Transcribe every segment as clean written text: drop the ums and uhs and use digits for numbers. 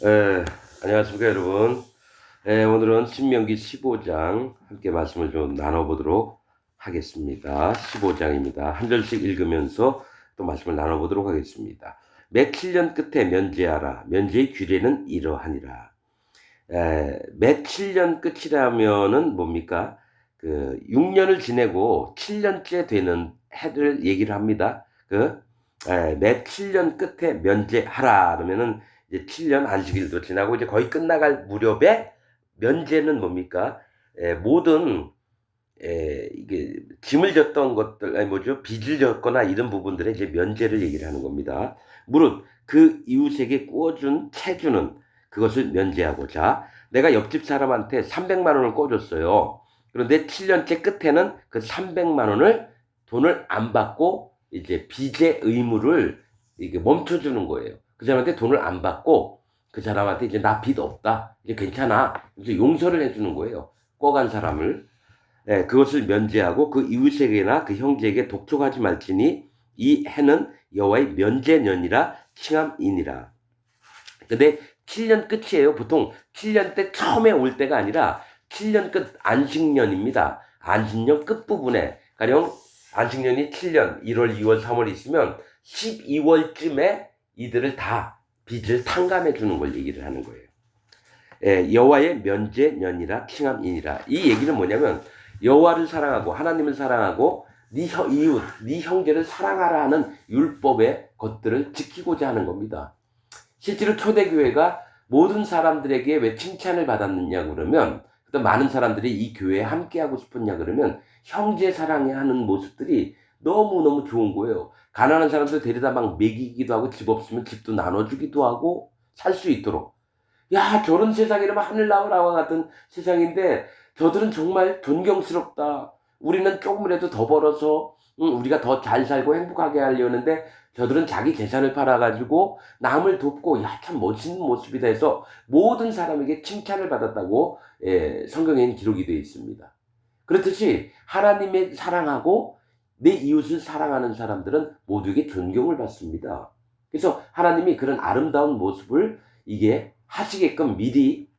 에, 안녕하십니까 여러분. 오늘은 신명기 15장 함께 말씀을 좀 나눠보도록 하겠습니다. 15장입니다. 한 절씩 읽으면서 또 말씀을 나눠보도록 하겠습니다. 매 7년 끝에 면제하라. 면제의 규례는 이러하니라. 매 7년 끝이라면은 뭡니까? 그 6년을 지내고 7년째 되는 해를 얘기를 합니다. 매 7년 끝에 면제하라 그러면은 이제 7년 안식일도 지나고 이제 거의 끝나갈 무렵에 면제는 뭡니까? 모든 이게 짐을 졌던 것들 아니 뭐죠? 빚을 졌거나 이런 부분들에 이제 면제를 얘기를 하는 겁니다. 무릇 그 이웃에게 꾸어준 채주는 그것을 면제하고자 내가 옆집 사람한테 300만 원을 꿔줬어요. 그런데 7년째 끝에는 그 300만 원을 돈을 안 받고 이제 빚의 의무를 이게 멈춰주는 거예요. 그 사람한테 돈을 안 받고 그 사람한테 이제 나 빚 없다. 이제 괜찮아. 이제 용서를 해주는 거예요. 꿔간 사람을. 그것을 면제하고 그 이웃에게나 그 형제에게 독촉하지 말지니 이 해는 여호와의 면제년이라 칭함이니라. 근데 7년 끝이에요. 보통 7년 때 처음에 올 때가 아니라 7년 끝 안식년입니다. 안식년 끝부분에 가령 안식년이 7년 1월, 2월, 3월 있으면 12월쯤에 이들을 다 빚을 탕감해 주는 걸 얘기를 하는 거예요. 여호와의 면제년이라 칭함이니라. 이 얘기는 뭐냐면 여호와를 사랑하고 하나님을 사랑하고 네 이웃, 네 형제를 사랑하라 하는 율법의 것들을 지키고자 하는 겁니다. 실제로 초대교회가 모든 사람들에게 왜 칭찬을 받았느냐 그러면 또 많은 사람들이 이 교회에 함께하고 싶었냐 그러면 형제 사랑하는 모습들이 너무너무 좋은 거예요. 가난한 사람들 데려다 막 먹이기도 하고 집 없으면 집도 나눠주기도 하고 살 수 있도록. 야, 저런 세상이라면 하늘 나라와 같은 세상인데 저들은 정말 존경스럽다. 우리는 조금이라도 더 벌어서 우리가 더 잘 살고 행복하게 하려는데 저들은 자기 재산을 팔아가지고 남을 돕고 야, 참 멋있는 모습이다 해서 모든 사람에게 칭찬을 받았다고 성경에는 기록이 되어 있습니다. 그렇듯이 하나님의 사랑하고 내 이웃을 사랑하는 사람들은 모두에게 존경을 받습니다. 그래서 하나님이 그런 아름다운 모습을 이게 하시게끔 미리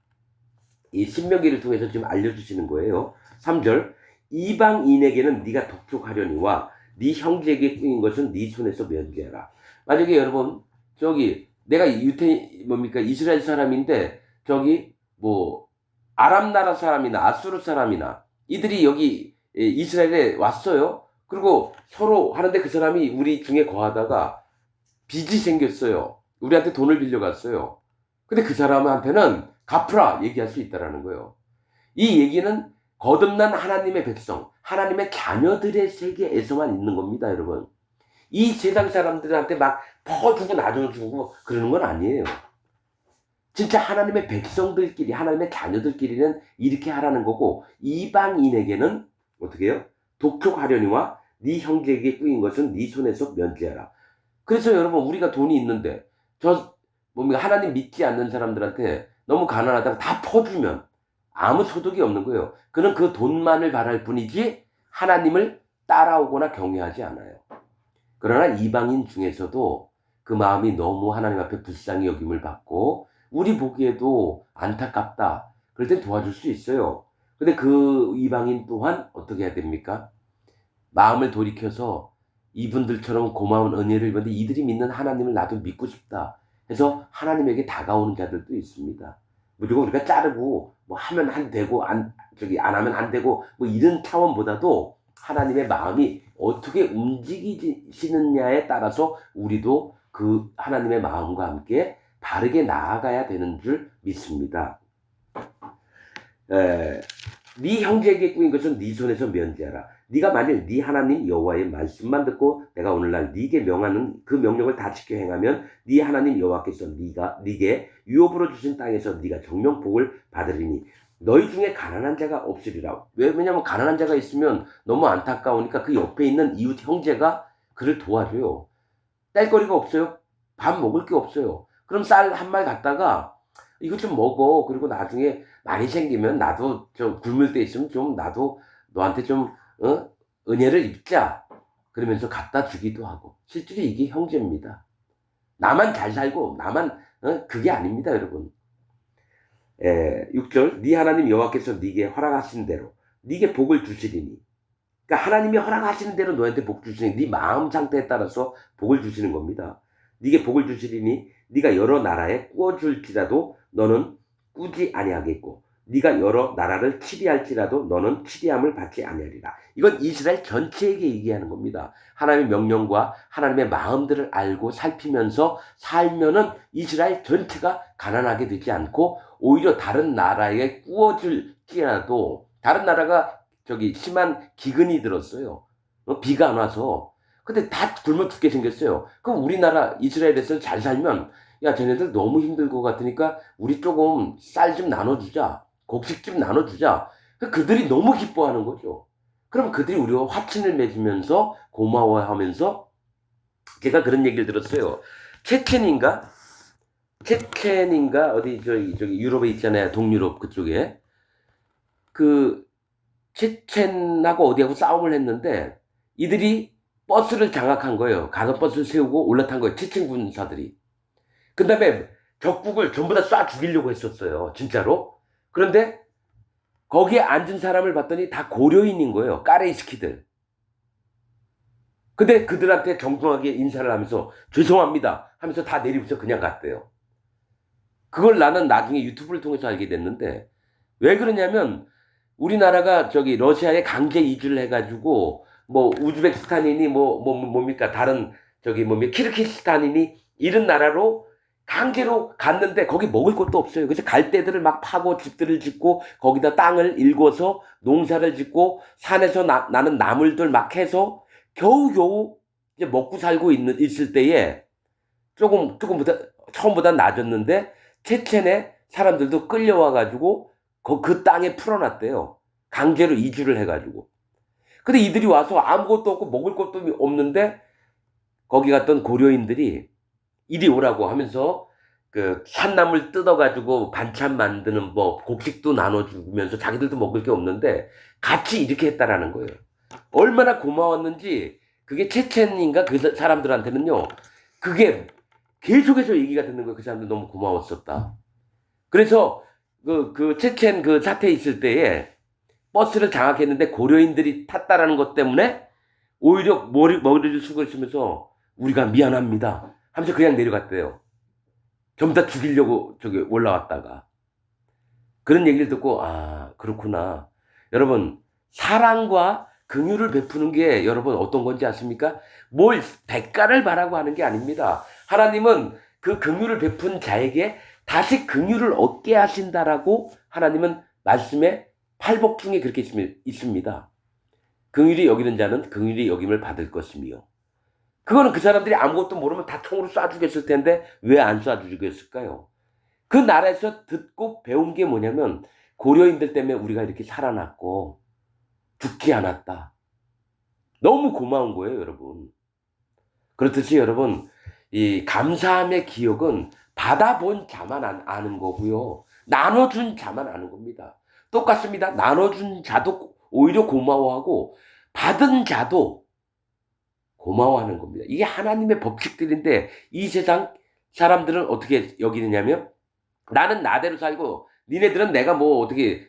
이 신명기를 통해서 지금 알려주시는 거예요. 3절 이방인에게는 네가 독촉하려니와 네 형제에게 꾸인 것은 네 손에서 면제하라. 만약에 여러분 저기 내가 유태 뭡니까 이스라엘 사람인데 저기 뭐 아람 나라 사람이나 아수르 사람이나 이들이 여기 이스라엘에 왔어요. 그리고 서로 하는데 그 사람이 우리 중에 거하다가 빚이 생겼어요. 우리한테 돈을 빌려갔어요. 근데 그 사람한테는 갚으라 얘기할 수 있다라는 거예요. 이 얘기는 거듭난 하나님의 백성, 하나님의 자녀들의 세계에서만 있는 겁니다, 여러분. 이 세상 사람들한테 막 퍼주고 나눠주고 그러는 건 아니에요. 진짜 하나님의 백성들끼리, 하나님의 자녀들끼리는 이렇게 하라는 거고 이방인에게는 어떻게 해요? 독촉하려니와 네 형제에게 꾸인 것은 네 손에서 면제하라. 그래서 여러분 우리가 돈이 있는데 저 뭡니까 하나님 믿지 않는 사람들한테 너무 가난하다가 다 퍼주면 아무 소득이 없는 거예요. 그는 그 돈만을 바랄 뿐이지 하나님을 따라오거나 경외하지 않아요. 그러나 이방인 중에서도 그 마음이 너무 하나님 앞에 불쌍히 여김을 받고 우리 보기에도 안타깝다. 그럴 땐 도와줄 수 있어요. 근데 그 이방인 또한 어떻게 해야 됩니까? 마음을 돌이켜서 이분들처럼 고마운 은혜를 입었는데 이들이 믿는 하나님을 나도 믿고 싶다 해서 하나님에게 다가오는 자들도 있습니다. 무조건 우리가 자르고 뭐 하면 안 되고 안 하면 안 되고 뭐 이런 차원보다도 하나님의 마음이 어떻게 움직이시느냐에 따라서 우리도 그 하나님의 마음과 함께 바르게 나아가야 되는 줄 믿습니다. 네 형제에게 꾸인 것은 네 손에서 면제하라. 네가 만일 네 하나님 여호와의 말씀만 듣고 내가 오늘날 네게 명하는 그 명령을 다 지켜 행하면 네 하나님 여호와께서 네게 유업으로 주신 땅에서 네가 정령복을 받으리니 너희 중에 가난한 자가 없으리라. 왜냐하면 가난한 자가 있으면 너무 안타까우니까 그 옆에 있는 이웃 형제가 그를 도와줘요. 뗄거리가 없어요. 밥 먹을 게 없어요. 그럼 쌀 한 말 갖다가 이거 좀 먹어. 그리고 나중에 많이 생기면 나도 좀 굶을 때 있으면 좀 나도 너한테 좀 은혜를 입자. 그러면서 갖다 주기도 하고. 실제로 이게 형제입니다. 나만 잘 살고 나만 그게 아닙니다, 여러분. 6절 네 하나님 여호와께서 네게 허락하신 대로 네게 복을 주시리니. 그러니까 하나님이 허락하시는 대로 너한테 복 주시니 네 마음 상태에 따라서 복을 주시는 겁니다. 네게 복을 주시리니 네가 여러 나라에 꾸어줄지라도 너는 꾸지 아니하겠고 네가 여러 나라를 치리할지라도 너는 치리함을 받지 아니하리라. 이건 이스라엘 전체에게 얘기하는 겁니다. 하나님의 명령과 하나님의 마음들을 알고 살피면서 살면은 이스라엘 전체가 가난하게 되지 않고 오히려 다른 나라에 꾸어줄지라도 다른 나라가 심한 기근이 들었어요. 비가 안 와서. 근데 다 굶어 죽게 생겼어요. 그럼 우리나라 이스라엘에서 잘 살면 야 쟤네들 너무 힘들 것 같으니까 우리 조금 쌀 좀 나눠주자. 곡식 좀 나눠주자. 그들이 너무 기뻐하는 거죠. 그럼 그들이 우리와 화친을 맺으면서 고마워하면서 제가 그런 얘기를 들었어요. 체첸인가 어디 저기 유럽에 있잖아요. 동유럽 그쪽에 그 체첸하고 어디하고 싸움을 했는데 이들이 버스를 장악한 거예요. 가서버스를 세우고 올라탄 거예요. 체첸 군사들이. 그 다음에 적국을 전부 다 쏴 죽이려고 했었어요. 진짜로. 그런데 거기에 앉은 사람을 봤더니 다 고려인인 거예요. 까레이스키들. 근데 그들한테 정중하게 인사를 하면서 죄송합니다 하면서 다 내리면서 그냥 갔대요. 그걸 나는 나중에 유튜브를 통해서 알게 됐는데 왜 그러냐면 우리나라가 러시아에 강제 이주를 해가지고 뭐 우즈베키스탄이니 뭡니까 다른 키르기스탄이니 이런 나라로 강제로 갔는데 거기 먹을 것도 없어요. 그래서 갈대들을 막 파고 집들을 짓고 거기다 땅을 일궈서 농사를 짓고 산에서 나는 나물들 막 해서 겨우겨우 이제 먹고 살고 있을 때에 조금보다 처음보다 낮았는데 체첸의 사람들도 끌려와가지고 그 땅에 풀어놨대요. 강제로 이주를 해가지고. 근데 이들이 와서 아무것도 없고 먹을 것도 없는데 거기 갔던 고려인들이 이리 오라고 하면서 그 산나물 뜯어가지고 반찬 만드는 법, 곡식도 나눠주면서 자기들도 먹을 게 없는데 같이 이렇게 했다라는 거예요. 얼마나 고마웠는지 그게 체첸인가 그 사람들한테는요. 그게 계속해서 얘기가 듣는 거예요. 그 사람들 너무 고마웠었다. 그래서 그 체첸 그 사태 있을 때에 버스를 장악했는데 고려인들이 탔다라는 것 때문에 오히려 머리를 숙여있으면서 우리가 미안합니다 하면서 그냥 내려갔대요. 전부 다 죽이려고 올라왔다가. 그런 얘기를 듣고 아 그렇구나. 여러분 사랑과 긍휼을 베푸는 게 여러분 어떤 건지 아십니까? 뭘 대가를 바라고 하는 게 아닙니다. 하나님은 그 긍휼을 베푼 자에게 다시 긍휼을 얻게 하신다라고 하나님은 말씀에 팔복 중에 그렇게 있습니다. 긍휼히 여기는 자는 긍휼히 여김을 받을 것이며. 그거는 그 사람들이 아무것도 모르면 다 총으로 쏴 죽였을 텐데 왜 안 쏴 죽였을까요? 그 나라에서 듣고 배운 게 뭐냐면 고려인들 때문에 우리가 이렇게 살아났고 죽지 않았다. 너무 고마운 거예요, 여러분. 그렇듯이 여러분 이 감사함의 기억은 받아본 자만 아는 거고요. 나눠준 자만 아는 겁니다. 똑같습니다. 나눠준 자도 오히려 고마워하고 받은 자도 고마워하는 겁니다. 이게 하나님의 법칙들인데 이 세상 사람들은 어떻게 여기느냐면 나는 나대로 살고 니네들은 내가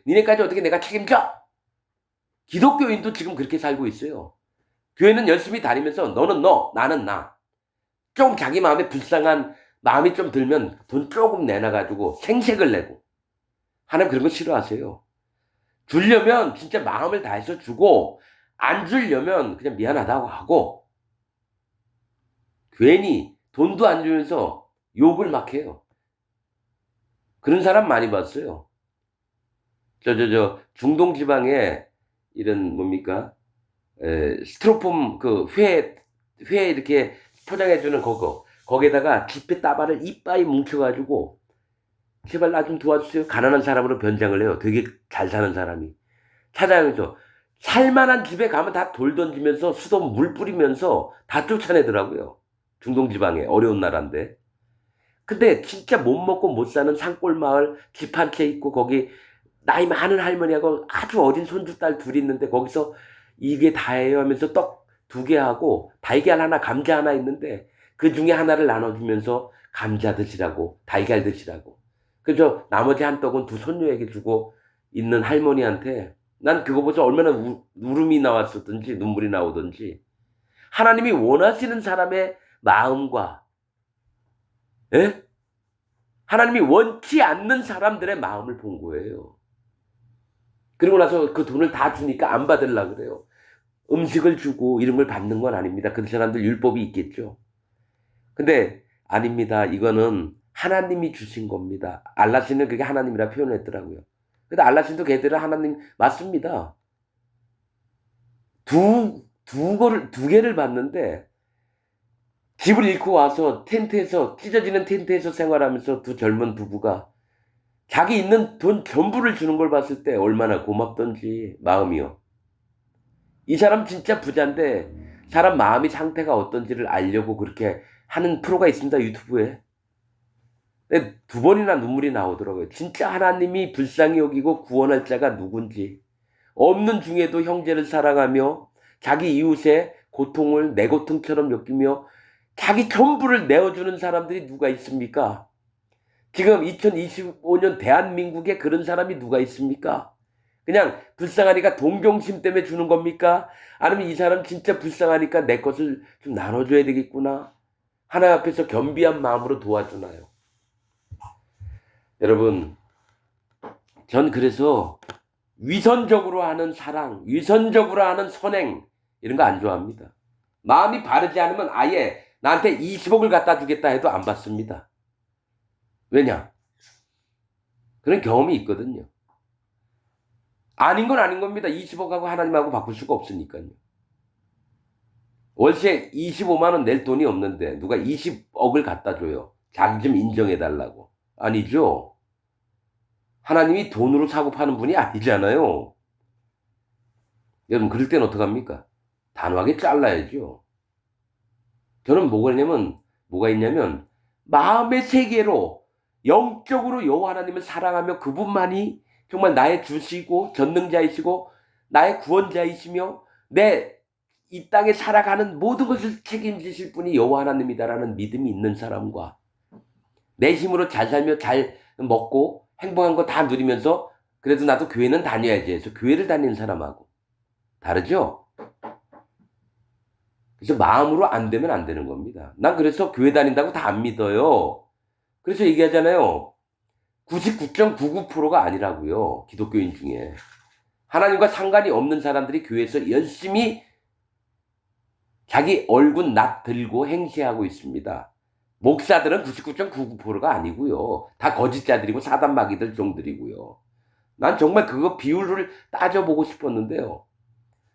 니네까지 어떻게 내가 책임져? 기독교인도 지금 그렇게 살고 있어요. 교회는 열심히 다니면서 너는 너, 나는 나. 좀 자기 마음에 불쌍한 마음이 좀 들면 돈 조금 내놔가지고 생색을 내고. 하나님 그런 거 싫어하세요. 주려면 진짜 마음을 다해서 주고 안 주려면 그냥 미안하다고 하고 괜히 돈도 안 주면서 욕을 막 해요. 그런 사람 많이 봤어요. 중동 지방에 이런 스티로폼 회 이렇게 포장해주는 거기에다가 지폐 따발을 이빠이 뭉쳐가지고 제발 나 좀 도와주세요. 가난한 사람으로 변장을 해요. 되게 잘 사는 사람이. 찾아가면서 살만한 집에 가면 다 돌 던지면서 수도 물 뿌리면서 다 쫓아내더라고요. 중동 지방에 어려운 나라인데. 근데 진짜 못 먹고 못 사는 산골 마을 집 한 채 있고 거기 나이 많은 할머니하고 아주 어린 손주딸 둘이 있는데 거기서 이게 다예요 하면서 떡 2개 하고 달걀 하나 감자 하나 있는데 그 중에 하나를 나눠주면서 감자 드시라고, 달걀 드시라고. 그래서 나머지 한 떡은 두 손녀에게 주고 있는 할머니한테 난 그거 보자 얼마나 울음이 나왔었든지 눈물이 나오든지 하나님이 원하시는 사람의 마음과 예? 하나님이 원치 않는 사람들의 마음을 본 거예요. 그리고 나서 그 돈을 다 주니까 안 받으려고 그래요. 음식을 주고 이런 걸 받는 건 아닙니다. 그 사람들 율법이 있겠죠. 근데 아닙니다. 이거는 하나님이 주신 겁니다. 알라신은 그게 하나님이라 표현했더라고요. 근데 알라신도 걔들은 하나님 맞습니다. 두 개를 받는데 집을 잃고 와서 텐트에서 찢어지는 텐트에서 생활하면서 두 젊은 부부가 자기 있는 돈 전부를 주는 걸 봤을 때 얼마나 고맙던지 마음이요. 이 사람 진짜 부자인데 사람 마음이 상태가 어떤지를 알려고 그렇게 하는 프로가 있습니다. 유튜브에. 근데 두 번이나 눈물이 나오더라고요. 진짜 하나님이 불쌍히 여기고 구원할 자가 누군지. 없는 중에도 형제를 사랑하며 자기 이웃의 고통을 내 고통처럼 여기며 자기 전부를 내어주는 사람들이 누가 있습니까? 지금 2025년 대한민국에 그런 사람이 누가 있습니까? 그냥 불쌍하니까 동정심 때문에 주는 겁니까? 아니면 이 사람 진짜 불쌍하니까 내 것을 좀 나눠줘야 되겠구나. 하나님 앞에서 겸비한 마음으로 도와주나요? 여러분, 전 그래서 위선적으로 하는 사랑, 위선적으로 하는 선행 이런 거 안 좋아합니다. 마음이 바르지 않으면 아예 나한테 20억을 갖다 주겠다 해도 안 받습니다. 왜냐? 그런 경험이 있거든요. 아닌 건 아닌 겁니다. 20억하고 하나님하고 바꿀 수가 없으니까요. 월세 25만 원 낼 돈이 없는데 누가 20억을 갖다 줘요. 자기 좀 인정해달라고. 아니죠. 하나님이 돈으로 사고 파는 분이 아니잖아요. 여러분 그럴 땐 어떡합니까? 단호하게 잘라야죠. 저는 뭐가 있냐면 마음의 세계로 영적으로 여호와 하나님을 사랑하며 그분만이 정말 나의 주시고 전능자이시고 나의 구원자이시며 내 이 땅에 살아가는 모든 것을 책임지실 분이 여호와 하나님이다라는 믿음이 있는 사람과 내 힘으로 잘 살며 잘 먹고 행복한 거 다 누리면서 그래도 나도 교회는 다녀야지 해서 교회를 다니는 사람하고 다르죠? 그래서 마음으로 안 되면 안 되는 겁니다. 난 그래서 교회 다닌다고 다 안 믿어요. 그래서 얘기하잖아요. 99.99%가 아니라고요. 기독교인 중에. 하나님과 상관이 없는 사람들이 교회에서 열심히 자기 얼굴 낯 들고 행세하고 있습니다. 목사들은 99.99%가 아니고요. 다 거짓자들이고 사단마귀들 종들이고요. 난 정말 그거 비율을 따져보고 싶었는데요.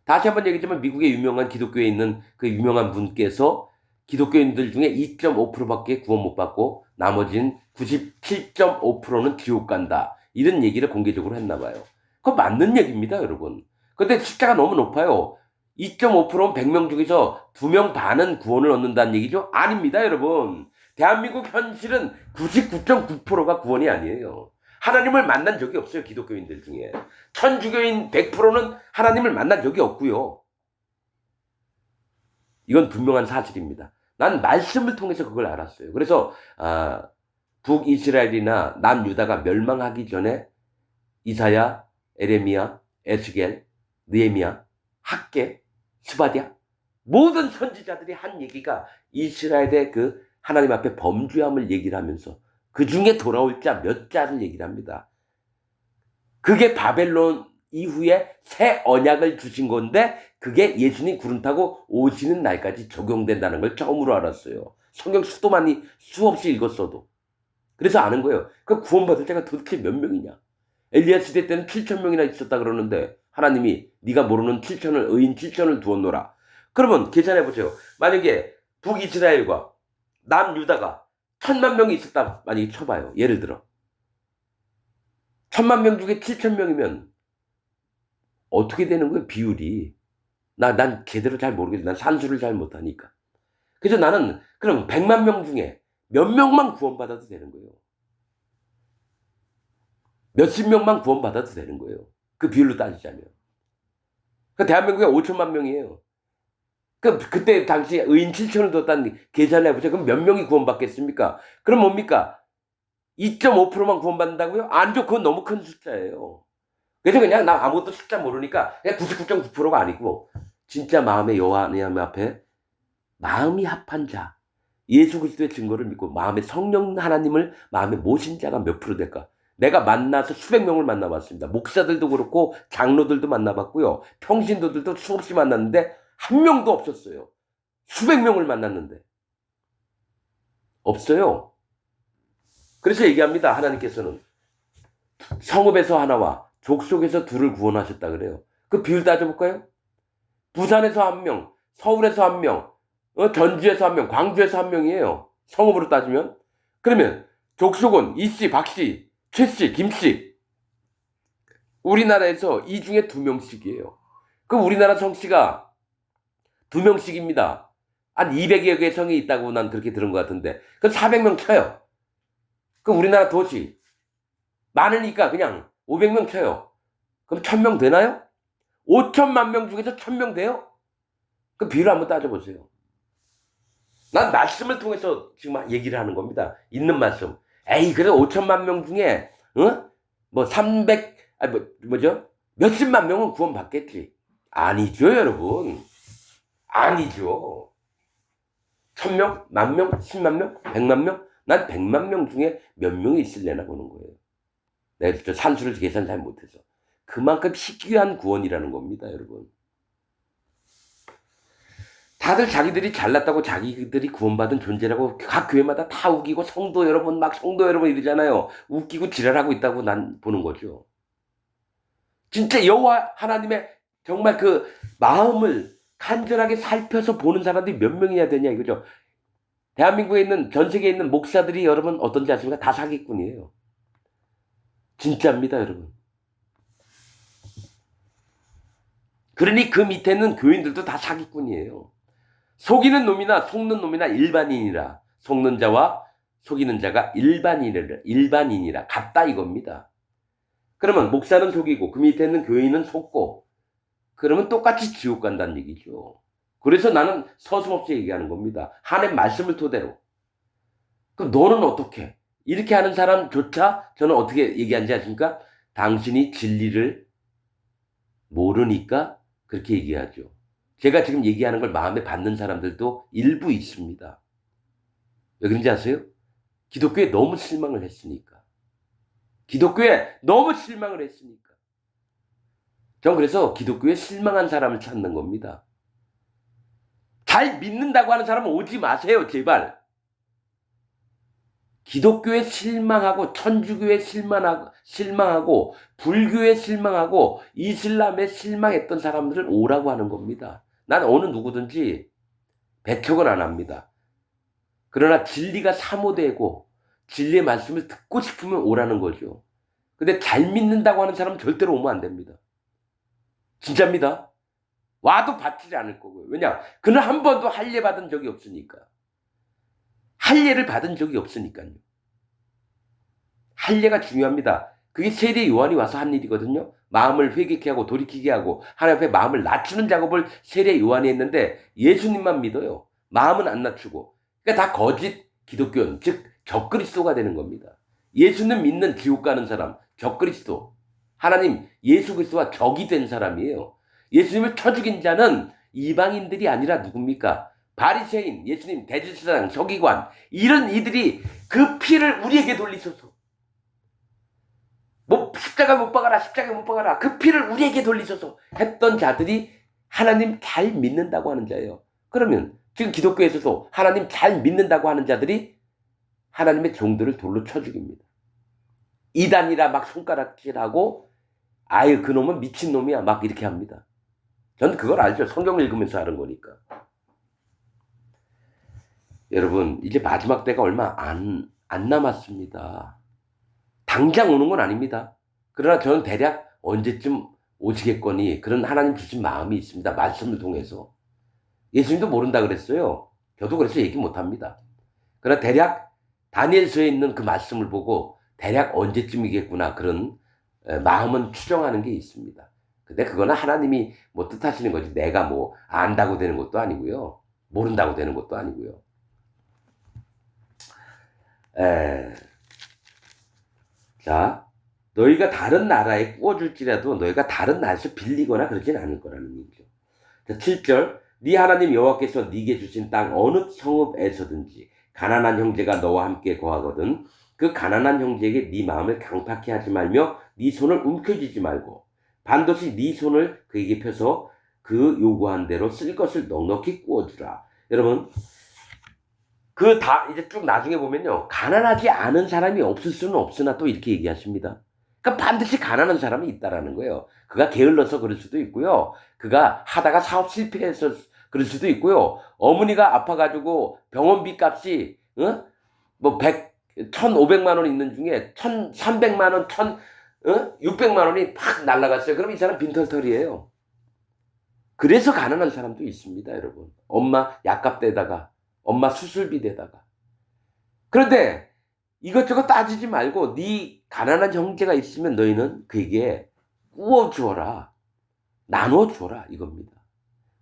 다시 한번 얘기하자면 미국의 유명한 기독교에 있는 그 유명한 분께서 기독교인들 중에 2.5%밖에 구원 못 받고 나머지는 97.5%는 지옥 간다. 이런 얘기를 공개적으로 했나 봐요. 그거 맞는 얘기입니다, 여러분. 근데 숫자가 너무 높아요. 2.5%는 100명 중에서 2명 반은 구원을 얻는다는 얘기죠? 아닙니다, 여러분. 대한민국 현실은 99.9%가 구원이 아니에요. 하나님을 만난 적이 없어요, 기독교인들 중에. 천주교인 100%는 하나님을 만난 적이 없고요. 이건 분명한 사실입니다. 난 말씀을 통해서 그걸 알았어요. 그래서 북이스라엘이나 남유다가 멸망하기 전에 이사야, 에레미야, 에스겔, 느헤미야, 학개, 스바랴 모든 선지자들이 한 얘기가 이스라엘의 그 하나님 앞에 범죄함을 얘기를 하면서 그 중에 돌아올 자 몇 자를 얘기를 합니다. 그게 바벨론 이후에 새 언약을 주신 건데 그게 예수님 구름 타고 오시는 날까지 적용된다는 걸 처음으로 알았어요. 성경 수없이 읽었어도. 그래서 아는 거예요. 그 구원받을 자가 도대체 몇 명이냐. 엘리야 시대 때는 7,000명이나 있었다 그러는데 하나님이 네가 모르는 의인 7,000을 두었노라. 그러면 계산해 보세요. 만약에 북이스라엘과 남유다가 1,000만 명이 있었다 만약에 쳐봐요. 예를 들어 1,000만 명 중에 7,000명이면 어떻게 되는 거예요? 비율이. 난 제대로 잘 모르겠어. 난 산수를 잘 못하니까. 그래서 나는 그럼 100만 명 중에 몇 명만 구원받아도 되는 거예요. 몇십 명만 구원받아도 되는 거예요. 그 비율로 따지자면. 그 대한민국에 5천만 명이에요. 그럼 그때 당시 의인 7천을 뒀다는 계산을 해보세요. 그럼 몇 명이 구원받겠습니까? 그럼 뭡니까? 2.5%만 구원받는다고요? 아니죠. 그건 너무 큰 숫자예요. 그래서 그냥 나 아무것도 숫자 모르니까 그냥 99.9%가 아니고 진짜 마음의 여호와 하나님 앞에 마음이 합한 자, 예수 그리스도의 증거를 믿고 마음의 성령 하나님을 마음에 모신 자가 몇 프로 될까? 내가 만나서 수백 명을 만나봤습니다. 목사들도 그렇고 장로들도 만나봤고요. 평신도들도 수없이 만났는데 한 명도 없었어요. 수백 명을 만났는데 없어요. 그래서 얘기합니다. 하나님께서는 성읍에서 하나와 족속에서 둘을 구원하셨다 그래요. 그 비율 따져볼까요? 부산에서 한 명, 서울에서 한 명, 전주에서 한 명, 광주에서 한 명이에요. 성읍으로 따지면. 그러면 족속은 이씨, 박씨, 최씨, 김씨. 우리나라에서 이 중에 2명씩이에요. 그 우리나라 성씨가 2명씩입니다. 한 200여 개의 성이 있다고 난 그렇게 들은 것 같은데. 그럼 400명 쳐요. 그 우리나라 도시. 많으니까 그냥 500명 쳐요. 그럼 1000명 되나요? 5천만 명 중에서 1000명 돼요? 그 비율 한번 따져보세요. 난 말씀을 통해서 지금 얘기를 하는 겁니다. 있는 말씀. 에이, 그래 5천만 명 중에 뭐 300, 뭐죠? 몇십만 명은 구원받겠지. 아니죠, 여러분. 아니죠. 1000명, 10,000명, 10만 명, 100만 명? 난 100만 명 중에 몇 명이 있을래나 보는 거예요. 내가 저 산수를 계산 잘 못해서. 그만큼 희귀한 구원이라는 겁니다, 여러분. 다들 자기들이 잘났다고 자기들이 구원받은 존재라고 각 교회마다 다 우기고 성도 여러분 막 성도 여러분 이러잖아요. 웃기고 지랄하고 있다고 난 보는 거죠. 진짜 여호와 하나님의 정말 그 마음을 간절하게 살펴서 보는 사람들이 몇 명이야 되냐 이거죠. 대한민국에 있는 전 세계에 있는 목사들이 여러분 어떤지 아십니까? 다 사기꾼이에요. 진짜입니다, 여러분. 그러니 그 밑에 있는 교인들도 다 사기꾼이에요. 속이는 놈이나 속는 놈이나 일반인이라. 속는 자와 속이는 자가 일반인이라 같다 이겁니다. 그러면 목사는 속이고 그 밑에 있는 교인은 속고 그러면 똑같이 지옥 간다는 얘기죠. 그래서 나는 서슴없이 얘기하는 겁니다. 하나님 말씀을 토대로. 그럼 너는 어떻게? 이렇게 하는 사람조차 저는 어떻게 얘기하는지 아십니까? 당신이 진리를 모르니까 그렇게 얘기하죠. 제가 지금 얘기하는 걸 마음에 받는 사람들도 일부 있습니다. 왜 그런지 아세요? 기독교에 너무 실망을 했으니까. 기독교에 너무 실망을 했으니까. 전 그래서 기독교에 실망한 사람을 찾는 겁니다. 잘 믿는다고 하는 사람은 오지 마세요, 제발. 기독교에 실망하고 천주교에 실망하고 불교에 실망하고 이슬람에 실망했던 사람들을 오라고 하는 겁니다. 난 어느 누구든지 배척은 안 합니다. 그러나 진리가 사모되고 진리의 말씀을 듣고 싶으면 오라는 거죠. 근데 잘 믿는다고 하는 사람은 절대로 오면 안 됩니다. 진짜입니다. 와도 받지 않을 거고요. 왜냐? 그는 한 번도 할례 받은 적이 없으니까. 할례를 받은 적이 없으니까요. 할례가 중요합니다. 그게 세례 요한이 와서 한 일이거든요. 마음을 회개케 하고 돌이키게 하고 하나님 앞에 마음을 낮추는 작업을 세례 요한이 했는데 예수님만 믿어요. 마음은 안 낮추고. 그러니까 다 거짓 기독교인, 즉 적그리스도가 되는 겁니다. 예수님 믿는 지옥 가는 사람, 적그리스도. 하나님 예수 그리스도와 적이 된 사람이에요. 예수님을 쳐 죽인 자는 이방인들이 아니라 누굽니까? 바리새인, 예수님 대제사장, 서기관 이런 이들이 그 피를 우리에게 돌리소서. 뭐 십자가 못 박아라, 십자가 못 박아라. 그 피를 우리에게 돌리소서 했던 자들이 하나님 잘 믿는다고 하는 자예요. 그러면 지금 기독교에서도 하나님 잘 믿는다고 하는 자들이 하나님의 종들을 돌로 쳐 죽입니다. 이단이라 막 손가락질하고 아유 그놈은 미친놈이야 막 이렇게 합니다. 전 그걸 알죠. 성경 읽으면서 하는 거니까. 여러분 이제 마지막 때가 얼마 안 남았습니다. 당장 오는 건 아닙니다. 그러나 저는 대략 언제쯤 오시겠거니 그런 하나님 주신 마음이 있습니다. 말씀을 통해서. 예수님도 모른다 그랬어요. 저도 그래서 얘기 못합니다. 그러나 대략 다니엘서에 있는 그 말씀을 보고 대략 언제쯤이겠구나 그런 마음은 추정하는 게 있습니다. 근데 그거는 하나님이 뭐 뜻하시는 거지 내가 뭐 안다고 되는 것도 아니고요. 모른다고 되는 것도 아니고요. 에, 자, 너희가 다른 나라에 꾸어줄지라도 너희가 다른 나라에서 빌리거나 그러진 않을 거라는 얘기죠. 자, 7절. 네 하나님 여호와께서 네게 주신 땅 어느 성읍에서든지 가난한 형제가 너와 함께 거하거든 그 가난한 형제에게 네 마음을 강팍해 하지 말며 네 손을 움켜쥐지 말고 반드시 네 손을 그에게 펴서 그 요구한 대로 쓸 것을 넉넉히 꾸어주라. 여러분 그 다 이제 쭉 나중에 보면요 가난하지 않은 사람이 없을 수는 없으나 또 이렇게 얘기하십니다. 그러니까 반드시 가난한 사람이 있다라는 거예요. 그가 게을러서 그럴 수도 있고요. 그가 하다가 사업 실패해서 그럴 수도 있고요. 어머니가 아파가지고 병원비 값이 뭐 1,500만 원 있는 중에 1,300만 원, 600만 원이 팍 날라갔어요. 그럼 이 사람 빈털털이에요. 그래서 가난한 사람도 있습니다, 여러분. 엄마 약값 대다가, 엄마 수술비 대다가. 그런데 이것저것 따지지 말고 네 가난한 형제가 있으면 너희는 그에게 꾸어주어라. 나눠주어라 이겁니다.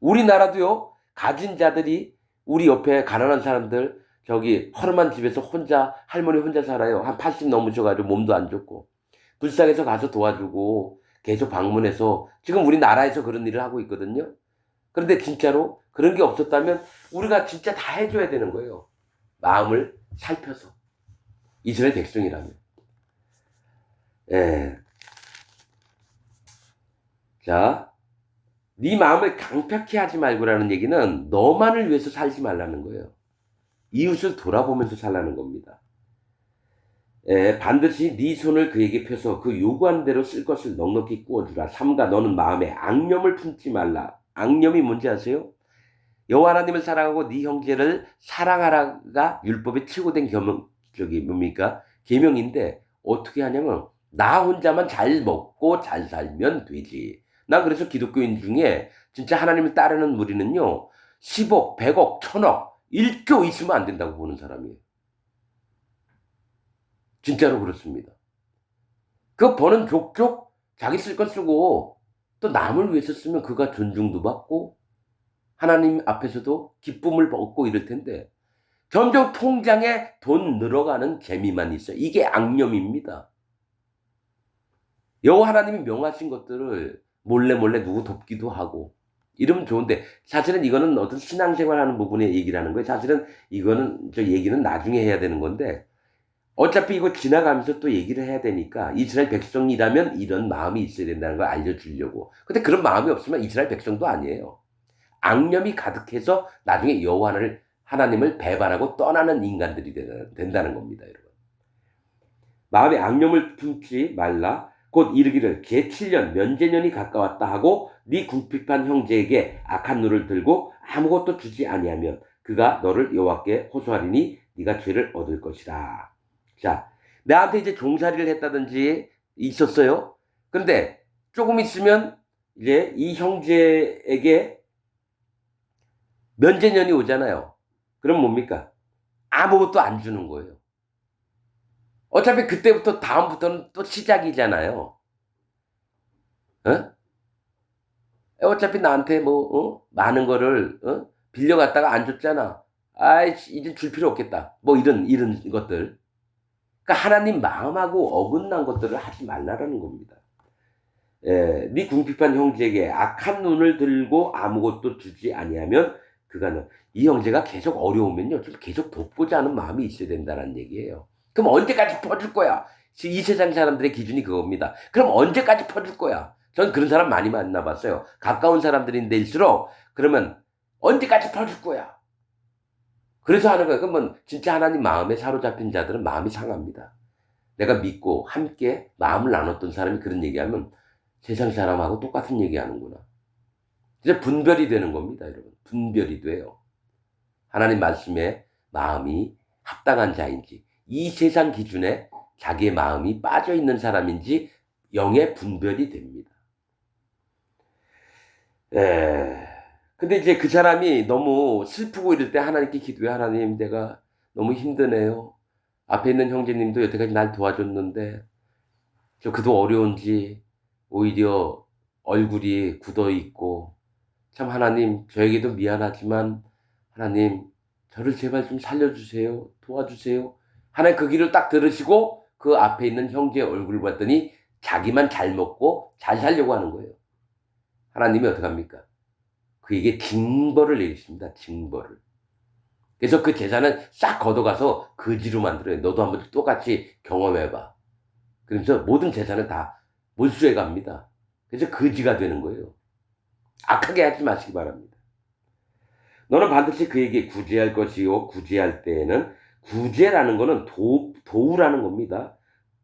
우리나라도요. 가진 자들이 우리 옆에 가난한 사람들 저기 허름한 집에서 혼자 할머니 혼자 살아요. 한 80 넘으셔가지고 몸도 안 좋고 불쌍해서 가서 도와주고 계속 방문해서 지금 우리나라에서 그런 일을 하고 있거든요. 그런데 진짜로 그런 게 없었다면 우리가 진짜 다 해줘야 되는 거예요. 마음을 살펴서 이스라엘 백성이라면. 예. 자, 네 마음을 강팍해 하지 말고라는 얘기는 너만을 위해서 살지 말라는 거예요. 이웃을 돌아보면서 살라는 겁니다. 반드시 네 손을 그에게 펴서 그 요구한 대로 쓸 것을 넉넉히 꾸어주라. 삼가 너는 마음에 앙념을 품지 말라. 앙념이 뭔지 아세요? 여호와 하나님을 사랑하고 네 형제를 사랑하라가 율법의 최고된 저기 뭡니까? 계명인데 어떻게 하냐면 나 혼자만 잘 먹고 잘 살면 되지. 난 그래서 기독교인 중에 진짜 하나님을 따르는 무리는요. 10억, 100억, 1000억, 1조 있으면 안 된다고 보는 사람이에요. 진짜로 그렇습니다. 그 버는 족족 자기 쓸 것 쓰고 또 남을 위해서 쓰면 그가 존중도 받고 하나님 앞에서도 기쁨을 얻고 이럴 텐데 점점 통장에 돈 늘어가는 재미만 있어요. 이게 앙념입니다. 여호와 하나님이 명하신 것들을 몰래 몰래 누구 돕기도 하고 이러면 좋은데 사실은 이거는 어떤 신앙생활하는 부분의 얘기라는 거예요. 사실은 이거는 저 얘기는 나중에 해야 되는 건데 어차피 이거 지나가면서 또 얘기를 해야 되니까 이스라엘 백성이라면 이런 마음이 있어야 된다는 걸 알려주려고. 근데 그런 마음이 없으면 이스라엘 백성도 아니에요. 앙념이 가득해서 나중에 여호와 하나님을 배반하고 떠나는 인간들이 된다는 겁니다, 여러분. 마음에 앙념을 품지 말라. 곧 이르기를 제7년 면제년이 가까웠다 하고 네 궁핍한 형제에게 악한 눈을 들고 아무것도 주지 아니하면 그가 너를 여호와께 호소하리니 네가 죄를 얻을 것이라. 자, 나한테 이제 종살이를 했다든지 있었어요. 그런데 조금 있으면 이제 이 형제에게 면제년이 오잖아요. 그럼 뭡니까? 아무것도 안 주는 거예요. 어차피 그때부터 다음부터는 또 시작이잖아요. 어? 어차피 나한테 많은 거를 빌려갔다가 안 줬잖아. 아이 이제 줄 필요 없겠다. 뭐 이런 것들. 그러니까 하나님 마음하고 어긋난 것들을 하지 말라라는 겁니다. 네 궁핍한 형제에게 악한 눈을 들고 아무것도 주지 아니하면 그가는 이 형제가 계속 어려우면요 좀 계속 돕고자 하는 마음이 있어야 된다는 얘기예요. 그럼 언제까지 퍼줄 거야? 이 세상 사람들의 기준이 그겁니다. 그럼 언제까지 퍼줄 거야? 전 그런 사람 많이 만나봤어요. 가까운 사람들인데일수록 그러면 언제까지 퍼줄 거야? 그래서 하는 거예요. 그러면 진짜 하나님 마음에 사로잡힌 자들은 마음이 상합니다. 내가 믿고 함께 마음을 나눴던 사람이 그런 얘기하면 세상 사람하고 똑같은 얘기하는구나. 이제 분별이 되는 겁니다, 여러분. 분별이 돼요. 하나님 말씀에 마음이 합당한 자인지, 이 세상 기준에 자기의 마음이 빠져 있는 사람인지 영의 분별이 됩니다. 근데 이제 그 사람이 너무 슬프고 이럴 때 하나님께 기도해. 하나님, 내가 너무 힘드네요. 앞에 있는 형제님도 여태까지 날 도와줬는데, 저 그도 어려운지, 오히려 얼굴이 굳어 있고, 참 하나님 저에게도 미안하지만 하나님 저를 제발 좀 살려주세요. 도와주세요. 하나님 그 길을 딱 들으시고 그 앞에 있는 형제의 얼굴을 봤더니 자기만 잘 먹고 잘 살려고 하는 거예요. 하나님이 어떡합니까? 그에게 징벌을 내리십니다. 징벌을. 그래서 그 재산은 싹 걷어가서 거지로 만들어요. 너도 한번 똑같이 경험해봐. 그러면서 모든 재산을 다 몰수해 갑니다. 그래서 거지가 되는 거예요. 악하게 하지 마시기 바랍니다. 너는 반드시 그에게 구제할 것이요. 구제할 때에는 구제라는 거는 도우라는 겁니다.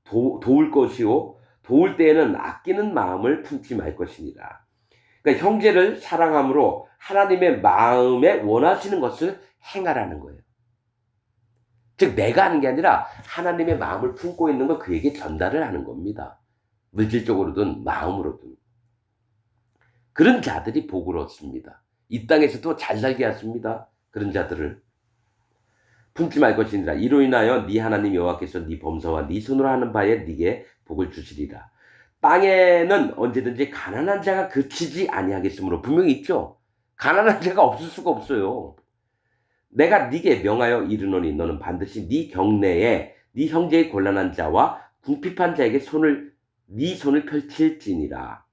도울 것이요. 도울 때에는 아끼는 마음을 품지 말 것이니라. 그러니까 형제를 사랑함으로 하나님의 마음에 원하시는 것을 행하라는 거예요. 즉 내가 하는 게 아니라 하나님의 마음을 품고 있는 걸 그에게 전달을 하는 겁니다. 물질적으로든 마음으로든. 그런 자들이 복을 얻습니다. 이 땅에서도 잘 살게 하십니다. 그런 자들을. 품지 말 것이니라. 이로 인하여 네 하나님 여호와께서 네 범사와 네 손으로 하는 바에 네게 복을 주시리라. 땅에는 언제든지 가난한 자가 그치지 아니하겠으므로 분명히 있죠. 가난한 자가 없을 수가 없어요. 내가 네게 명하여 이르노니 너는 반드시 네 경내에 네 형제의 곤란한 자와 궁핍한 자에게 네 손을 펼칠지니라.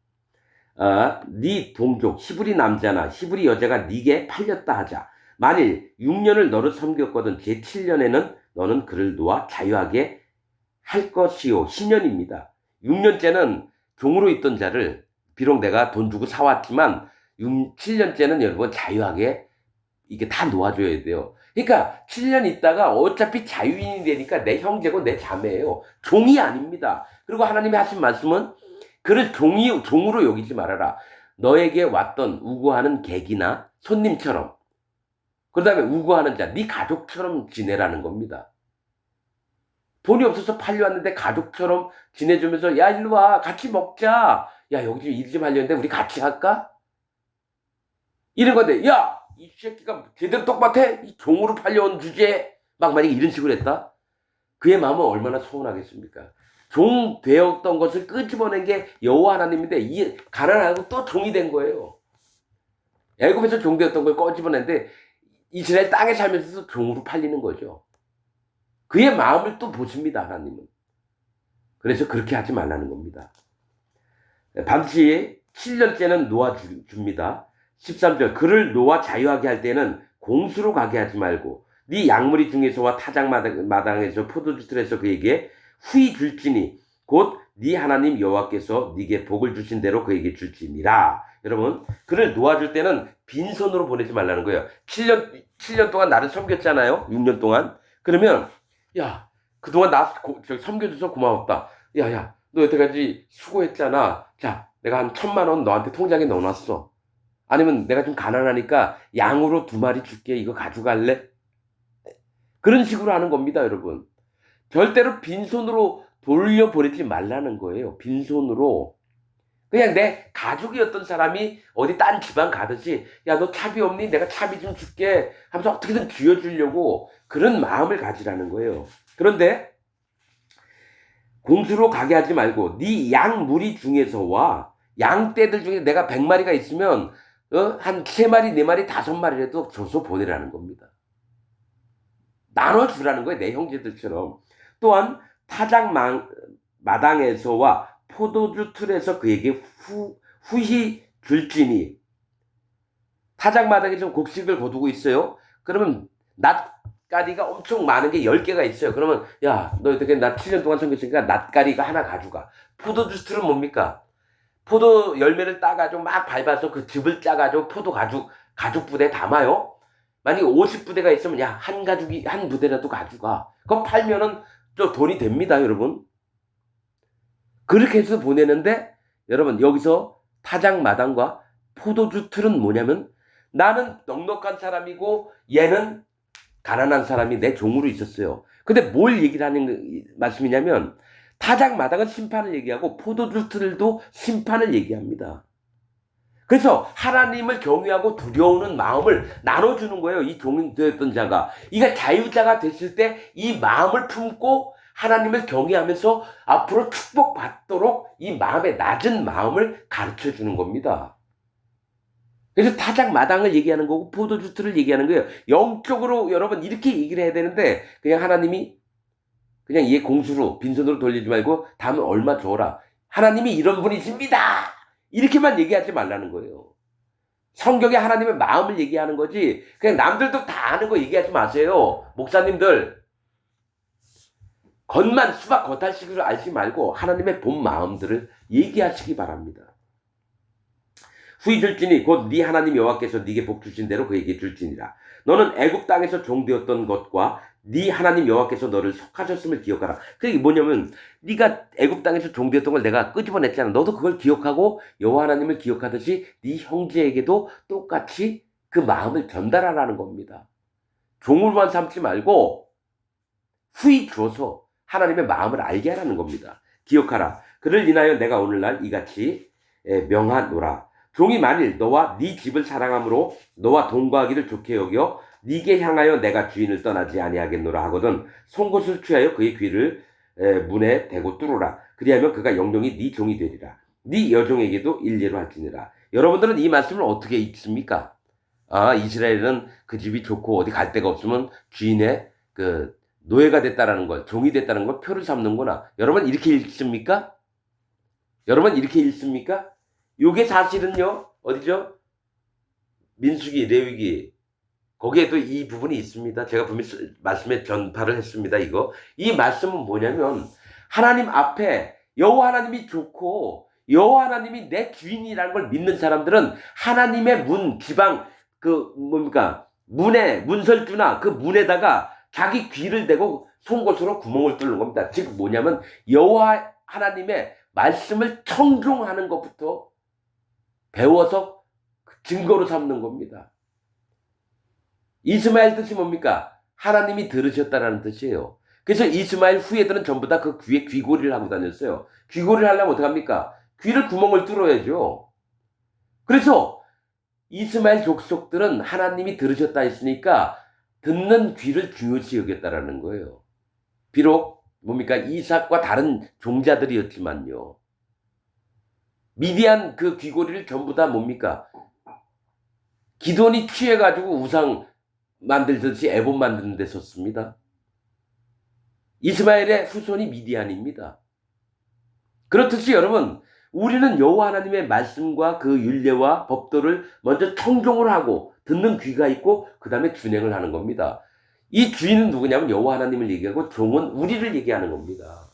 네 동족 히브리 남자나 히브리 여자가 네게 팔렸다 하자. 만일 6년을 너를 섬겼거든 제7년에는 너는 그를 놓아 자유하게 할 것이요. 10년입니다. 6년째는 종으로 있던 자를 비록 내가 돈 주고 사왔지만 7년째는 여러분 자유하게 이게 다 놓아줘야 돼요. 그러니까 7년 있다가 어차피 자유인이 되니까 내 형제고 내 자매예요. 종이 아닙니다. 그리고 하나님이 하신 말씀은 그를 종으로 여기지 말아라. 너에게 왔던 우고하는 객이나 손님처럼, 그 다음에 우고하는 자, 네 가족처럼 지내라는 겁니다. 돈이 없어서 팔려왔는데 가족처럼 지내주면서 야 일로 와 같이 먹자. 야 여기 좀 일 좀 하려는데 우리 같이 할까? 이런 건데 야 이 새끼가 제대로 똑같아? 이 종으로 팔려온 주제에 막 만약에 이런 식으로 했다? 그의 마음은 얼마나 서운하겠습니까? 종 되었던 것을 끄집어낸 게 여호와 하나님인데 이 가난하고 또 종이 된 거예요. 애굽에서 종 되었던 걸 꺼집어냈는데 이스라엘 땅에 살면서도 종으로 팔리는 거죠. 그의 마음을 또 보십니다. 하나님은. 그래서 그렇게 하지 말라는 겁니다. 반드시 7년째는 놓아줍니다. 13절 그를 놓아 자유하게 할 때는 공수로 가게 하지 말고 네 양무리 중에서와 타작 마당에서 포도주 틀에서 그에게 후히 줄지니 곧 네 하나님 여호와께서 네게 복을 주신 대로 그에게 줄지니라. 여러분 그를 놓아줄 때는 빈손으로 보내지 말라는 거예요. 7년 동안 나를 섬겼잖아요. 6년 동안. 그러면 야 그동안 나 섬겨줘서 고마웠다. 야야 너 여태까지 수고했잖아. 자 내가 한 1,000,000원 너한테 통장에 넣어놨어. 아니면 내가 좀 가난하니까 양으로 2마리 줄게. 이거 가져갈래? 그런 식으로 하는 겁니다. 여러분. 절대로 빈손으로 돌려보내지 말라는 거예요. 빈손으로. 그냥 내 가족이었던 사람이 어디 딴 지방 가듯이 야 너 차비 없니? 내가 차비 좀 줄게 하면서 어떻게든 쥐어주려고 그런 마음을 가지라는 거예요. 그런데 공수로 가게 하지 말고 네 양 무리 중에서와 양떼들 중에 내가 100마리가 있으면 한 3마리, 4마리, 5마리라도 줘서 보내라는 겁니다. 나눠주라는 거예요. 내 형제들처럼. 또한 타작 마당에서와 포도주 틀에서 그에게 후히 줄지니. 타작 마당에 좀 곡식을 거두고 있어요. 그러면 낫가리가 엄청 많은 게 10개가 있어요. 그러면 야 너 어떻게 나 7년 동안 섬겼으니까 낫가리가 하나 가져가. 포도주 틀은 뭡니까? 포도 열매를 따가지고 막 밟아서 그 즙을 짜가지고 포도 가죽 부대에 담아요. 만약에 50부대가 있으면 야 한 부대라도 가져가. 그거 팔면은 좀 돈이 됩니다. 여러분. 그렇게 해서 보내는데 여러분 여기서 타작 마당과 포도주 틀은 뭐냐면 나는 넉넉한 사람이고 얘는 가난한 사람이 내 종으로 있었어요. 근데 뭘 얘기를 하는 말씀이냐면 타작 마당은 심판을 얘기하고 포도주 틀도 심판을 얘기합니다. 그래서 하나님을 경외하고 두려우는 마음을 나눠주는 거예요. 이 종이 되었던 자가. 이가 자유자가 됐을 때 이 마음을 품고 하나님을 경외하면서 앞으로 축복받도록 이 마음의 낮은 마음을 가르쳐 주는 겁니다. 그래서 타작 마당을 얘기하는 거고 포도주틀을 얘기하는 거예요. 영적으로 여러분 이렇게 얘기를 해야 되는데 그냥 하나님이 그냥 얘 공수로 빈손으로 돌리지 말고 다음에 얼마 줘라. 하나님이 이런 분이십니다. 이렇게만 얘기하지 말라는 거예요. 성경에 하나님의 마음을 얘기하는 거지 그냥 남들도 다 아는 거 얘기하지 마세요. 목사님들 겉만 수박 겉핥기로 알지 말고 하나님의 본 마음들을 얘기하시기 바랍니다. 후히 줄지니 곧 네 하나님 여호와께서 네게 복 주신 대로 그에게 줄지니라. 너는 애굽 땅에서 종되었던 것과 네 하나님 여호와께서 너를 속하셨음을 기억하라. 그게 뭐냐면 네가 애굽 땅에서 종되었던 걸 내가 끄집어냈잖아. 너도 그걸 기억하고 여호와 하나님을 기억하듯이 네 형제에게도 똑같이 그 마음을 전달하라는 겁니다. 종으로만 삼지 말고 후히 주어서 하나님의 마음을 알게 하라는 겁니다. 기억하라. 그를 인하여 내가 오늘날 이같이 명하노라. 종이 만일 너와 네 집을 사랑함으로 너와 동거하기를 좋게 여겨 네게 향하여 내가 주인을 떠나지 아니하겠노라 하거든 송곳을 취하여 그의 귀를 문에 대고 뚫으라. 그리하면 그가 영영이 네 종이 되리라. 네 여종에게도 일례로 할지니라. 여러분들은 이 말씀을 어떻게 읽습니까? 이스라엘은 그 집이 좋고 어디 갈 데가 없으면 주인의 그 노예가 됐다라는 걸, 종이 됐다는 걸 표를 삼는구나. 여러분 이렇게 읽습니까? 여러분 이렇게 읽습니까? 요게 사실은요, 어디죠? 민수기, 레위기. 거기에도 이 부분이 있습니다. 제가 분명히 말씀에 전파를 했습니다, 이거. 이 말씀은 뭐냐면, 하나님 앞에 여호와 하나님이 좋고, 여호와 하나님이 내 주인이라는 걸 믿는 사람들은 하나님의 문, 지방, 문에, 문설주나 그 문에다가 자기 귀를 대고 송곳으로 구멍을 뚫는 겁니다. 즉 뭐냐면, 여호와 하나님의 말씀을 청종하는 것부터 배워서 증거로 삼는 겁니다. 이스마엘 뜻이 뭡니까? 하나님이 들으셨다라는 뜻이에요. 그래서 이스마엘 후예들은 전부 다 그 귀에 귀고리를 하고 다녔어요. 귀고리를 하려면 어떡합니까? 귀를 구멍을 뚫어야죠. 그래서 이스마엘 족속들은 하나님이 들으셨다 했으니까 듣는 귀를 중요시 여겼다라는 거예요. 비록 뭡니까? 이삭과 다른 종자들이었지만요. 미디안 그 귀고리를 전부 다 뭡니까? 기돈이 취해가지고 우상 만들듯이 에봇 만드는 데 썼습니다. 이스마엘의 후손이 미디안입니다. 그렇듯이 여러분, 우리는 여호와 하나님의 말씀과 그 율례와 법도를 먼저 청종을 하고 듣는 귀가 있고 그 다음에 준행을 하는 겁니다. 이 주인은 누구냐면 여호와 하나님을 얘기하고 종은 우리를 얘기하는 겁니다.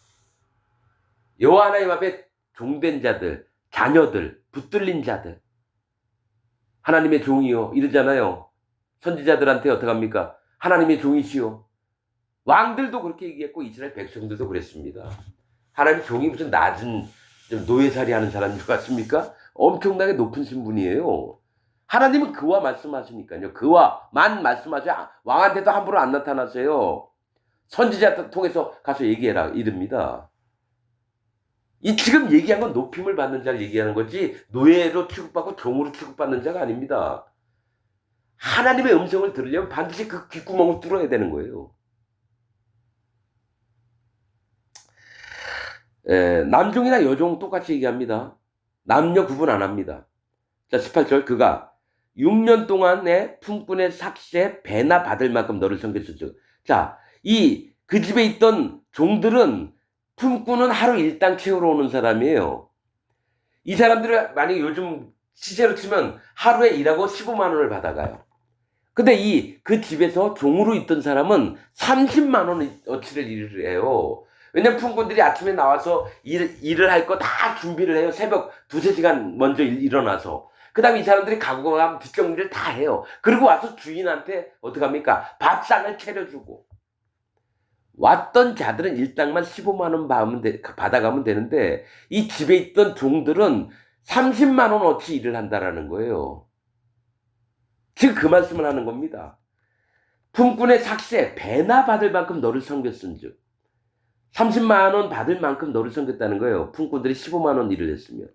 여호와 하나님 앞에 종된 자들, 자녀들, 붙들린 자들, 하나님의 종이요 이러잖아요. 선지자들한테 어떡합니까? 하나님의 종이시요. 왕들도 그렇게 얘기했고 이스라엘 백성들도 그랬습니다. 하나님 종이 무슨 낮은 노예살이 하는 사람인 것 같습니까? 엄청나게 높은 신분이에요. 하나님은 그와 말씀하시니까요. 그와만 말씀하셔. 왕한테도 함부로 안 나타나세요. 선지자 통해서 가서 얘기해라 이릅니다. 이 지금 얘기한 건 높임을 받는 자를 얘기하는 거지 노예로 취급받고 종으로 취급받는 자가 아닙니다. 하나님의 음성을 들으려면 반드시 그 귓구멍을 뚫어야 되는 거예요. 남종이나 여종 똑같이 얘기합니다. 남녀 구분 안 합니다. 자, 18절 그가 6년 동안의 품꾼의 삭세 배나 받을 만큼 너를 섬겼었죠. 자, 그 집에 있던 종들은 품꾼은 하루 일당 채우러 오는 사람이에요. 이 사람들은 만약에 요즘 시세로 치면 하루에 일하고 15만 원을 받아가요. 근데 그 집에서 종으로 있던 사람은 30만 원어치를 일을 해요. 왜냐면 품꾼들이 아침에 나와서 일을 할 거 다 준비를 해요. 새벽 2-3시간 먼저 일어나서. 그 다음에 이 사람들이 가고 가면 뒷정리를 다 해요. 그리고 와서 주인한테 어떡합니까? 밥상을 차려주고. 왔던 자들은 일당만 15만 원 받아가면 되는데 이 집에 있던 종들은 30만 원어치 일을 한다라는 거예요. 지금 그 말씀을 하는 겁니다. 품꾼의 삭세 배나 받을 만큼 너를 섬겼은즉 30만 원 받을 만큼 너를 섬겼다는 거예요. 품꾼들이 15만 원 일을 했으면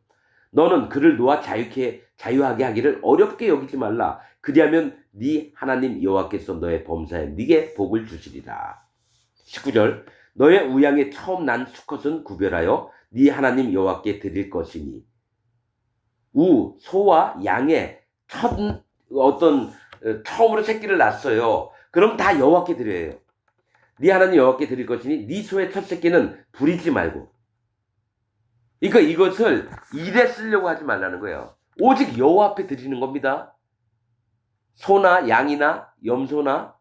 너는 그를 놓아 자유하게 하기를 어렵게 여기지 말라. 그리하면 네 하나님 여호와께서 너의 범사에 네게 복을 주시리라. 19절 너의 우양에 처음 난 수컷은 구별하여 네 하나님 여호와께 드릴 것이니. 소와 양의 처음으로 새끼를 낳았어요. 그럼 다 여호와께 드려야 해요. 네 하나님 여호와께 드릴 것이니 네 소의 첫 새끼는 부리지 말고. 그러니까 이것을 일에 쓰려고 하지 말라는 거예요. 오직 여호와 앞에 드리는 겁니다. 소나 양이나 염소나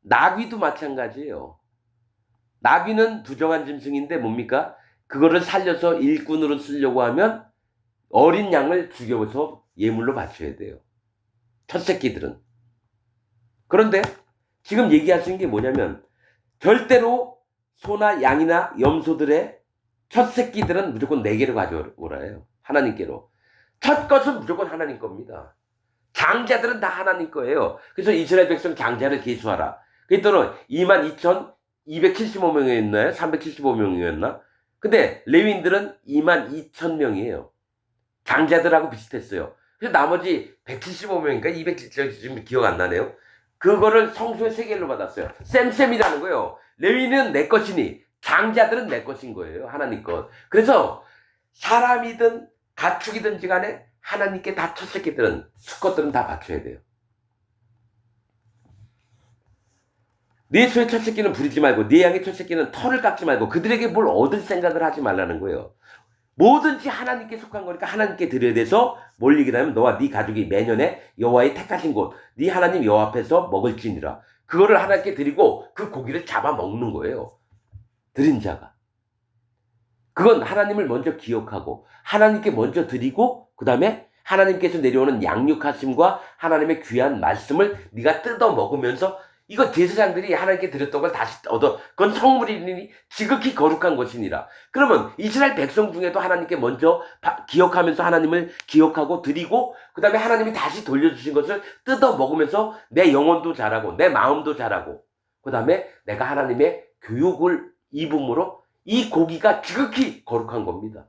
나귀도 마찬가지예요. 나귀는 부정한 짐승인데 뭡니까? 그거를 살려서 일꾼으로 쓰려고 하면 어린 양을 죽여서 예물로 바쳐야 돼요. 첫 새끼들은. 그런데 지금 얘기하시는 게 뭐냐면 절대로 소나 양이나 염소들의 첫 새끼들은 무조건 내게로 가져오라 해요. 하나님께로. 첫 것은 무조건 하나님 겁니다. 장자들은 다 하나님 거예요. 그래서 이스라엘 백성 장자를 계수하라. 그랬더니 22,275명이었나요? 375명이었나? 근데 레위인들은 22,000명이에요. 장자들하고 비슷했어요. 그래서 나머지 175명인가 270명 지금 기억 안 나네요. 그거를 성소의 세겔로 받았어요. 쌤쌤이라는 거예요. 레위는 내 것이니 장자들은 내 것인 거예요. 하나님 것. 그래서 사람이든 가축이든지 간에 하나님께 다 첫 새끼들은 수컷들은 다 바쳐야 돼요. 네 소의 첫 새끼는 부리지 말고 네 양의 첫 새끼는 털을 깎지 말고 그들에게 뭘 얻을 생각을 하지 말라는 거예요. 뭐든지 하나님께 속한 거니까 하나님께 드려야 돼서 뭘 얘기하면 너와 네 가족이 매년에 여호와의 택하신 곳 네 하나님 여호와 앞에서 먹을지니라. 그거를 하나님께 드리고 그 고기를 잡아 먹는 거예요. 드린 자가. 그건 하나님을 먼저 기억하고 하나님께 먼저 드리고 그 다음에 하나님께서 내려오는 양육하심과 하나님의 귀한 말씀을 네가 뜯어 먹으면서 이거 제사장들이 하나님께 드렸던 걸 다시 얻어 그건 성물이니 지극히 거룩한 것이니라. 그러면 이스라엘 백성 중에도 하나님께 먼저 기억하면서 하나님을 기억하고 드리고 그 다음에 하나님이 다시 돌려주신 것을 뜯어 먹으면서 내 영혼도 자라고 내 마음도 자라고 그 다음에 내가 하나님의 교육을 입음으로 이 고기가 지극히 거룩한 겁니다.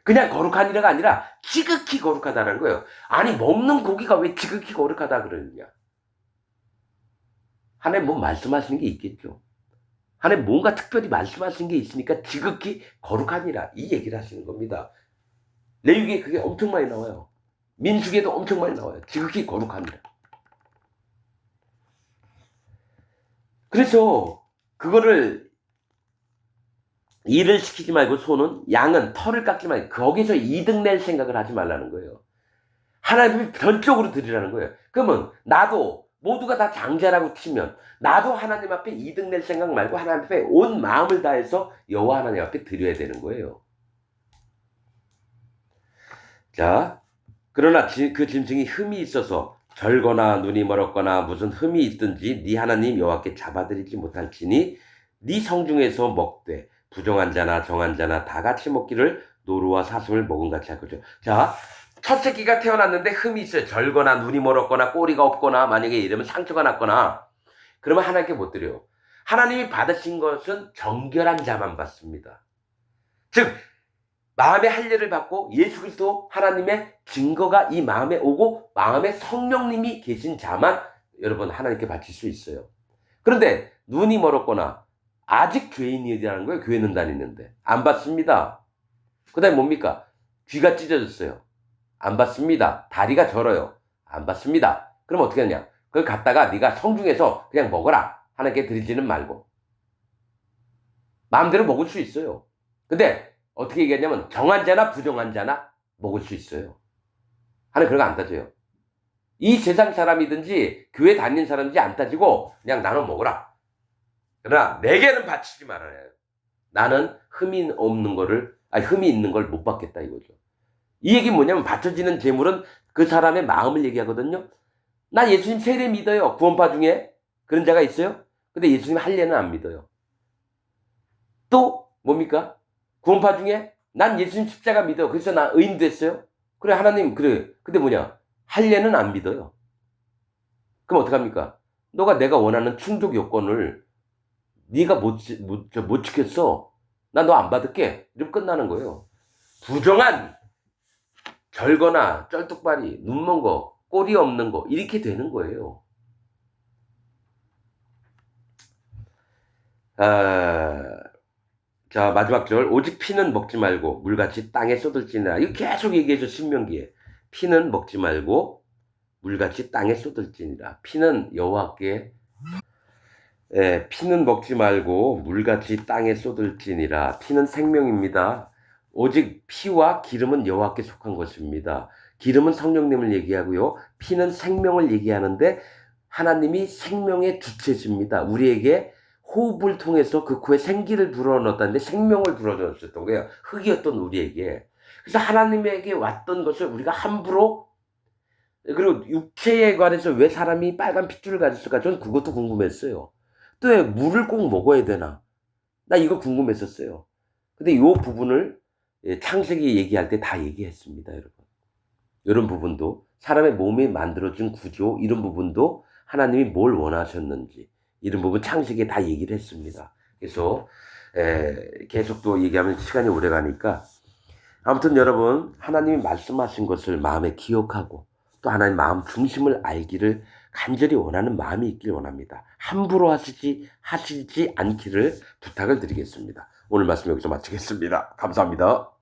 그냥 거룩하니라가 아니라 지극히 거룩하다는 거예요. 아니 먹는 고기가 왜 지극히 거룩하다 그러느냐. 하나님 뭐 말씀하시는 게 있겠죠. 하나님 뭔가 특별히 말씀하시는 게 있으니까 지극히 거룩하니라 이 얘기를 하시는 겁니다. 레위기에 그게 엄청 많이 나와요. 민수기에도 엄청 많이 나와요. 지극히 거룩하니라. 그래서 그거를 일을 시키지 말고 소는 양은 털을 깎지 말고 거기서 이득 낼 생각을 하지 말라는 거예요. 하나님이 전적으로 드리라는 거예요. 그러면 나도 모두가 다 장자라고 치면 나도 하나님 앞에 이득 낼 생각 말고 하나님 앞에 온 마음을 다해서 여호와 하나님 앞에 드려야 되는 거예요. 자, 그러나 그 짐승이 흠이 있어서 절거나 눈이 멀었거나 무슨 흠이 있든지 네 하나님 여호와께 잡아드리지 못할지니 네 성중에서 먹되 부정한 자나 정한 자나 다 같이 먹기를 노루와 사슴을 먹은 같이 할 거죠. 자, 첫 새끼가 태어났는데 흠이 있어요. 절거나 눈이 멀었거나 꼬리가 없거나 만약에 이러면 상처가 났거나 그러면 하나님께 못 드려요. 하나님이 받으신 것은 정결한 자만 받습니다. 즉 마음의 할례를 받고 예수 그리스도 하나님의 증거가 이 마음에 오고 마음에 성령님이 계신 자만 여러분 하나님께 바칠 수 있어요. 그런데 눈이 멀었거나 아직 죄인이라는 거예요. 교회는 다니는데 안 받습니다. 그 다음에 뭡니까? 귀가 찢어졌어요. 안 받습니다. 다리가 절어요. 안 받습니다. 그럼 어떻게 하냐? 그걸 갖다가 네가 성중에서 그냥 먹어라. 하나님께 드리지는 말고. 마음대로 먹을 수 있어요. 근데 어떻게 얘기하냐면 정한 자나 부정한 자나 먹을 수 있어요. 하나님 그런 거 안 따져요. 이 세상 사람이든지 교회 다니는 사람인지 안 따지고 그냥 나눠 먹어라. 그러나 내게는 바치지 말아야 해요. 나는 흠이 있는 걸 못 받겠다 이거죠. 이 얘기는 뭐냐면 바쳐지는 재물은 그 사람의 마음을 얘기하거든요. 나 예수님 세례 믿어요. 구원파 중에 그런 자가 있어요. 근데 예수님 할례는 안 믿어요. 또 뭡니까? 구원파 중에 난 예수님 십자가 믿어요. 그래서 나 의인 됐어요. 그래 하나님 그래. 근데 뭐냐? 할례는 안 믿어요. 그럼 어떡합니까? 너가 내가 원하는 충족 요건을 네가 못 지켰어. 나 너 안 받을게. 이러면 끝나는 거예요. 부정한 절거나 쩔뚝발이 눈 먼 거 꼬리 없는 거 이렇게 되는 거예요. 자, 마지막 절. 오직 피는 먹지 말고 물같이 땅에 쏟을지니라. 이거 계속 얘기해줘, 신명기에. 피는 먹지 말고 물같이 땅에 쏟을지니라. 피는 여호와께, 피는 먹지 말고 물같이 땅에 쏟을지니라. 피는 생명입니다. 오직 피와 기름은 여호와께 속한 것입니다. 기름은 성령님을 얘기하고요. 피는 생명을 얘기하는데 하나님이 생명의 주체십니다. 우리에게 호흡을 통해서 그 코에 생기를 불어넣었다는데 생명을 불어넣었던 거예요. 흙이었던 우리에게. 그래서 하나님에게 왔던 것을 우리가 함부로, 그리고 육체에 관해서 왜 사람이 빨간 핏줄을 가졌을까? 저는 그것도 궁금했어요. 또 왜 물을 꼭 먹어야 되나? 나 이거 궁금했었어요. 근데 이 부분을 창세기 얘기할 때 다 얘기했습니다, 여러분. 이런 부분도 사람의 몸이 만들어진 구조, 이런 부분도 하나님이 뭘 원하셨는지 이런 부분 창세기에 다 얘기를 했습니다. 그래서 계속 또 얘기하면 시간이 오래 가니까 아무튼 여러분, 하나님이 말씀하신 것을 마음에 기억하고 또 하나님 마음 중심을 알기를 간절히 원하는 마음이 있길 원합니다. 함부로 하시지 않기를 부탁을 드리겠습니다. 오늘 말씀 여기서 마치겠습니다. 감사합니다.